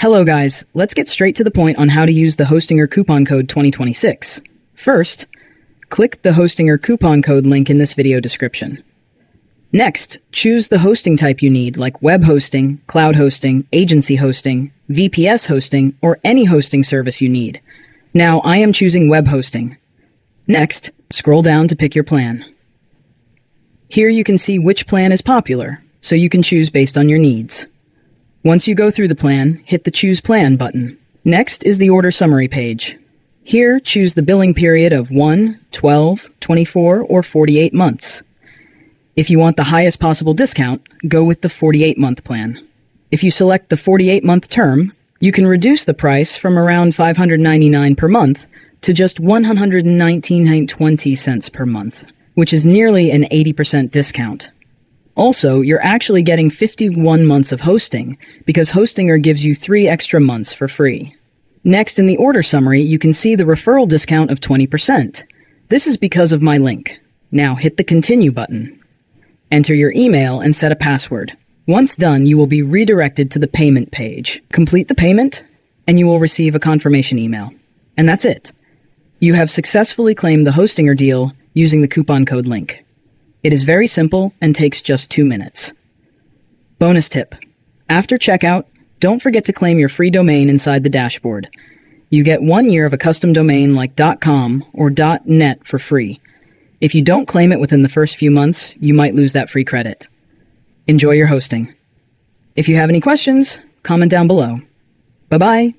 Hello guys, let's get straight to the point on how to use the Hostinger coupon code 2026. First, click the Hostinger coupon code link in this video description. Next, choose the hosting type you need, like web hosting, cloud hosting, agency hosting, VPS hosting, or any hosting service you need. Now, I am choosing web hosting. Next, scroll down to pick your plan. Here you can see which plan is popular, so you can choose based on your needs. Once you go through the plan, hit the Choose Plan button. Next is the order summary page. Here, choose the billing period of 1, 12, 24, or 48 months. If you want the highest possible discount, go with the 48-month plan. If you select the 48-month term, you can reduce the price from around $599 per month to just $119.20 per month, which is nearly an 80% discount. Also, you're actually getting 51 months of hosting, because Hostinger gives you 3 extra months for free. Next, in the order summary, you can see the referral discount of 20%. This is because of my link. Now hit the Continue button. Enter your email and set a password. Once done, you will be redirected to the payment page. Complete the payment, and you will receive a confirmation email. And that's it. You have successfully claimed the Hostinger deal using the coupon code link. It is very simple and takes just 2 minutes. Bonus tip. After checkout, don't forget to claim your free domain inside the dashboard. You get 1 year of a custom domain like .com or .net for free. If you don't claim it within the first few months, you might lose that free credit. Enjoy your hosting. If you have any questions, comment down below. Bye-bye.